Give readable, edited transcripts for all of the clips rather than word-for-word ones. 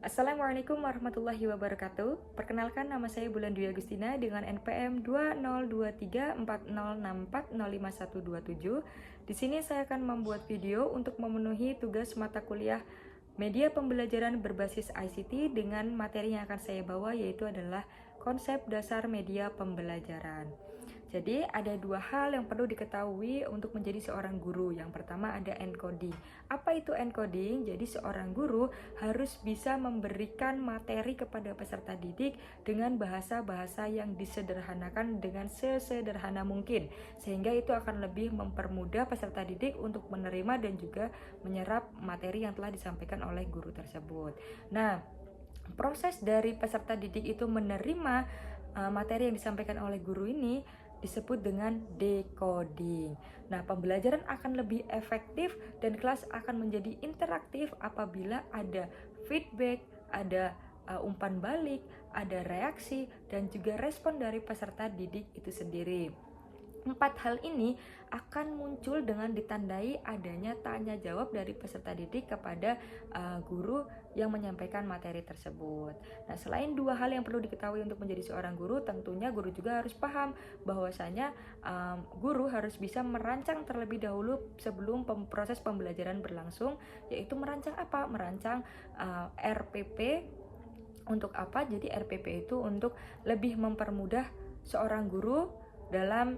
Assalamualaikum warahmatullahi wabarakatuh. Perkenalkan, nama saya Bulan Dwi Agustina dengan NPM 20234064055127. Di sini saya akan membuat video untuk memenuhi tugas mata kuliah media pembelajaran berbasis ICT dengan materi yang akan saya bawa, yaitu adalah konsep dasar media pembelajaran. Jadi ada dua hal yang perlu diketahui untuk menjadi seorang guru. Yang pertama ada encoding. Apa itu encoding? Jadi seorang guru harus bisa memberikan materi kepada peserta didik dengan bahasa-bahasa yang disederhanakan dengan sesederhana mungkin, sehingga itu akan lebih mempermudah peserta didik untuk menerima dan juga menyerap materi yang telah disampaikan oleh guru tersebut. Nah, proses dari peserta didik itu menerima materi yang disampaikan oleh guru ini disebut dengan decoding. Nah, pembelajaran akan lebih efektif dan kelas akan menjadi interaktif apabila ada feedback, ada umpan balik, ada reaksi, dan juga respon dari peserta didik itu sendiri. Empat hal ini akan muncul dengan ditandai adanya tanya jawab dari peserta didik kepada guru yang menyampaikan materi tersebut. Nah, selain dua hal yang perlu diketahui untuk menjadi seorang guru, tentunya guru juga harus paham bahwasanya guru harus bisa merancang terlebih dahulu sebelum proses pembelajaran berlangsung, yaitu merancang apa? Merancang RPP. Untuk apa? Jadi RPP itu untuk lebih mempermudah seorang guru dalam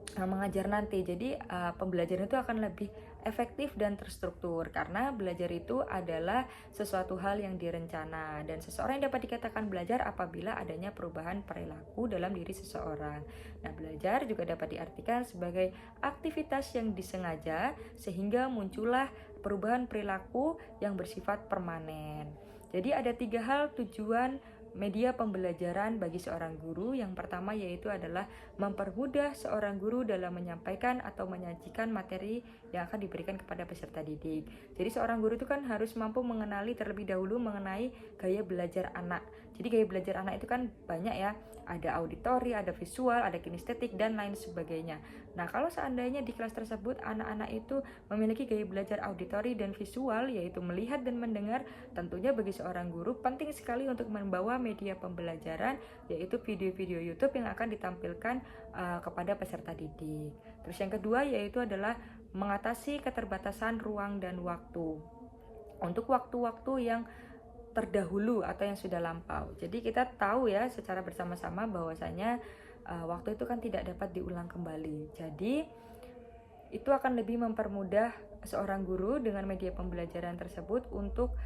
mengajar nanti. Jadi pembelajaran itu akan lebih efektif dan terstruktur karena belajar itu adalah sesuatu hal yang direncana, dan seseorang yang dapat dikatakan belajar apabila adanya perubahan perilaku dalam diri seseorang. Nah, belajar juga dapat diartikan sebagai aktivitas yang disengaja sehingga muncullah perubahan perilaku yang bersifat permanen. Jadi ada tiga hal tujuan media pembelajaran bagi seorang guru. Yang pertama yaitu adalah mempermudah seorang guru dalam menyampaikan atau menyajikan materi yang akan diberikan kepada peserta didik. Jadi seorang guru itu kan harus mampu mengenali terlebih dahulu mengenai gaya belajar anak. Jadi gaya belajar anak itu kan banyak ya, ada auditori, ada visual, ada kinestetik, dan lain sebagainya. Nah, kalau seandainya di kelas tersebut anak-anak itu memiliki gaya belajar auditori dan visual, yaitu melihat dan mendengar, tentunya bagi seorang guru penting sekali untuk membawa media pembelajaran, yaitu video-video YouTube yang akan ditampilkan kepada peserta didik. Terus yang kedua yaitu adalah mengatasi keterbatasan ruang dan waktu untuk waktu-waktu yang terdahulu atau yang sudah lampau. Jadi kita tahu ya secara bersama-sama bahwasanya waktu itu kan tidak dapat diulang kembali. Jadi itu akan lebih mempermudah seorang guru dengan media pembelajaran tersebut untuk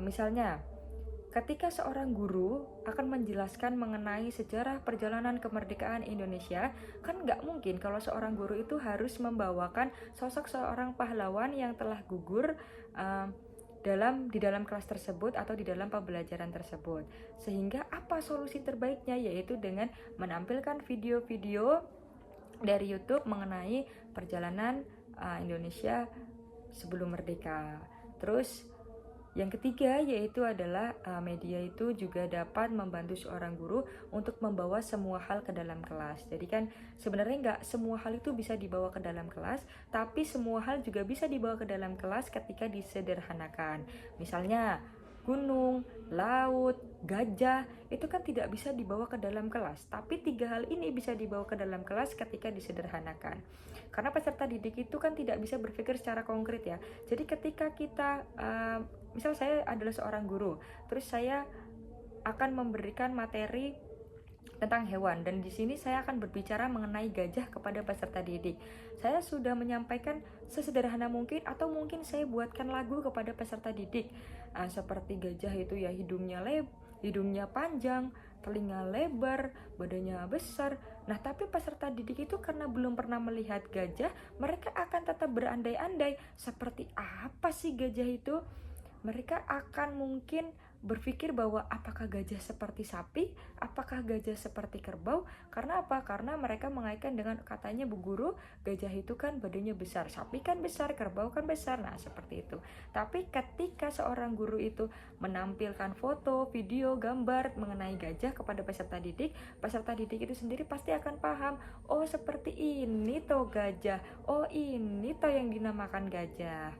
misalnya ketika seorang guru akan menjelaskan mengenai sejarah perjalanan kemerdekaan Indonesia, kan nggak mungkin kalau seorang guru itu harus membawakan sosok seorang pahlawan yang telah gugur di dalam kelas tersebut atau di dalam pembelajaran tersebut. Sehingga apa solusi terbaiknya? Yaitu dengan menampilkan video-video dari YouTube mengenai perjalanan Indonesia sebelum merdeka. Terus yang ketiga yaitu adalah media itu juga dapat membantu seorang guru untuk membawa semua hal ke dalam kelas. Jadi kan sebenarnya nggak semua hal itu bisa dibawa ke dalam kelas, tapi semua hal juga bisa dibawa ke dalam kelas ketika disederhanakan. Misalnya gunung, laut, gajah, itu kan tidak bisa dibawa ke dalam kelas. Tapi tiga hal ini bisa dibawa ke dalam kelas ketika disederhanakan. Karena peserta didik itu kan tidak bisa berpikir secara konkret ya. Jadi ketika kita, misal saya adalah seorang guru, terus saya akan memberikan materi tentang hewan, dan di sini saya akan berbicara mengenai gajah kepada peserta didik. Saya sudah menyampaikan sesederhana mungkin, atau mungkin saya buatkan lagu kepada peserta didik seperti gajah itu ya hidungnya panjang, telinga lebar, badannya besar. Nah, tapi peserta didik itu karena belum pernah melihat gajah, mereka akan tetap berandai-andai seperti apa sih gajah itu. Mereka akan mungkin berpikir bahwa apakah gajah seperti sapi, apakah gajah seperti kerbau. Karena apa? Karena mereka mengaitkan dengan katanya Bu Guru, gajah itu kan badannya besar, sapi kan besar, kerbau kan besar. Nah, seperti itu. Tapi ketika seorang guru itu menampilkan foto, video, gambar mengenai gajah kepada peserta didik itu sendiri pasti akan paham, oh seperti ini toh gajah, oh ini toh yang dinamakan gajah.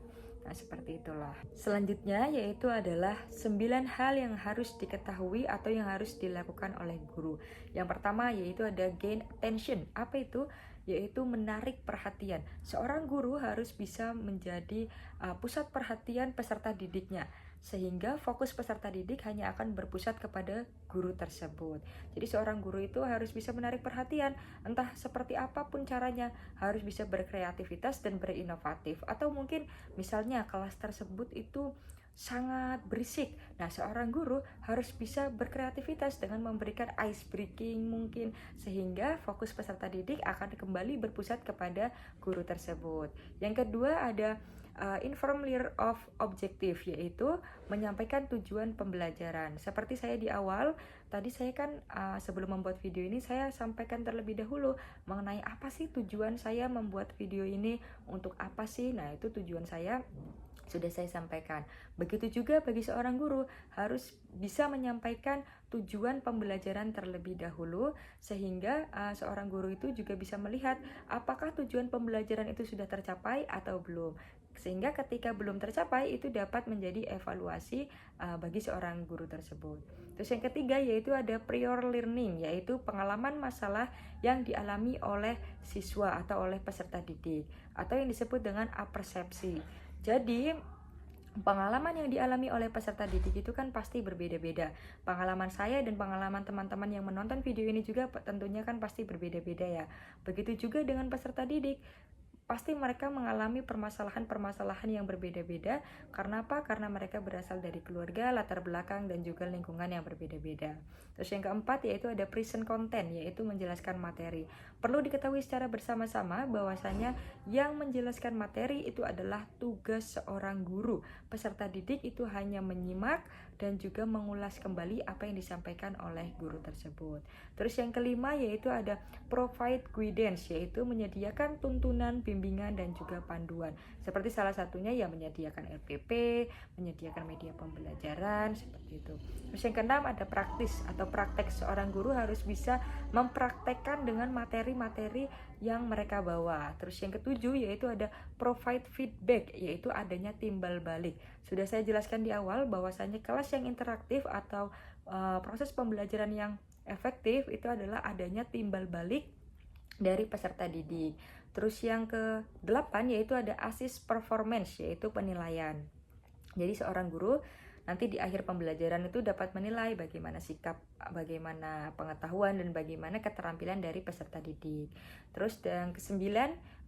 Nah, seperti itulah. Selanjutnya yaitu adalah 9 hal yang harus diketahui atau yang harus dilakukan oleh guru. Yang pertama yaitu ada gain attention. Apa itu? Yaitu menarik perhatian. Seorang guru harus bisa menjadi pusat perhatian peserta didiknya, sehingga fokus peserta didik hanya akan berpusat kepada guru tersebut. Jadi seorang guru itu harus bisa menarik perhatian, entah seperti apapun caranya, harus bisa berkreativitas dan berinovatif. Atau mungkin misalnya kelas tersebut itu sangat berisik. Nah, seorang guru harus bisa berkreativitas dengan memberikan ice breaking mungkin, sehingga fokus peserta didik akan kembali berpusat kepada guru tersebut. Yang kedua ada informally of objective, yaitu menyampaikan tujuan pembelajaran. Seperti saya di awal, tadi saya kan sebelum membuat video ini saya sampaikan terlebih dahulu mengenai apa sih tujuan saya membuat video ini, untuk apa sih. Nah, itu tujuan saya sudah saya sampaikan. Begitu juga bagi seorang guru, harus bisa menyampaikan tujuan pembelajaran terlebih dahulu, sehingga seorang guru itu juga bisa melihat apakah tujuan pembelajaran itu sudah tercapai atau belum. Sehingga ketika belum tercapai, itu dapat menjadi evaluasi bagi seorang guru tersebut. Terus yang ketiga yaitu ada prior learning, yaitu pengalaman masalah yang dialami oleh siswa atau oleh peserta didik, atau yang disebut dengan apersepsi. Jadi pengalaman yang dialami oleh peserta didik itu kan pasti berbeda-beda. Pengalaman saya dan pengalaman teman-teman yang menonton video ini juga tentunya kan pasti berbeda-beda ya. Begitu juga dengan peserta didik. Pasti mereka mengalami permasalahan-permasalahan yang berbeda-beda. Karena apa? Karena mereka berasal dari keluarga, latar belakang, dan juga lingkungan yang berbeda-beda. Terus yang keempat yaitu ada present content, yaitu menjelaskan materi. Perlu diketahui secara bersama-sama bahwasanya yang menjelaskan materi itu adalah tugas seorang guru. Peserta didik itu hanya menyimak dan juga mengulas kembali apa yang disampaikan oleh guru tersebut. Terus yang kelima yaitu ada provide guidance, yaitu menyediakan tuntunan, bimbingan, dan juga panduan. Seperti salah satunya ya menyediakan LPP, menyediakan media pembelajaran, seperti itu. Terus yang keenam ada praktis atau praktek. Seorang guru harus bisa mempraktekkan dengan materi-materi yang mereka bawa. Terus yang ketujuh yaitu ada provide feedback, yaitu adanya timbal balik. Sudah saya jelaskan di awal bahwasanya kelas yang interaktif atau proses pembelajaran yang efektif itu adalah adanya timbal balik dari peserta didik. Terus yang ke-8 yaitu ada assist performance, yaitu penilaian. Jadi seorang guru nanti di akhir pembelajaran itu dapat menilai bagaimana sikap, bagaimana pengetahuan, dan bagaimana keterampilan dari peserta didik. Terus yang ke-9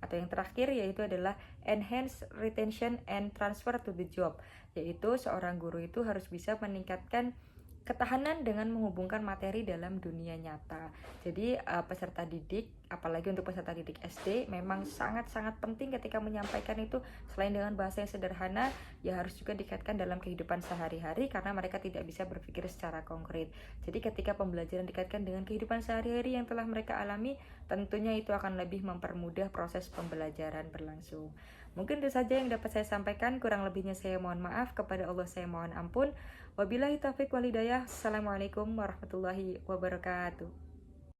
atau yang terakhir yaitu adalah enhance retention and transfer to the job, yaitu seorang guru itu harus bisa meningkatkan ketahanan dengan menghubungkan materi dalam dunia nyata. Jadi peserta didik, apalagi untuk peserta didik SD, memang sangat-sangat penting ketika menyampaikan itu, selain dengan bahasa yang sederhana, ya harus juga dikaitkan dalam kehidupan sehari-hari, karena mereka tidak bisa berpikir secara konkret. Jadi ketika pembelajaran dikaitkan dengan kehidupan sehari-hari yang telah mereka alami, tentunya itu akan lebih mempermudah proses pembelajaran berlangsung. Mungkin itu saja yang dapat saya sampaikan, kurang lebihnya saya mohon maaf, kepada Allah saya mohon ampun. Wabillahi taufiq wal hidayah. Assalamualaikum warahmatullahi wabarakatuh.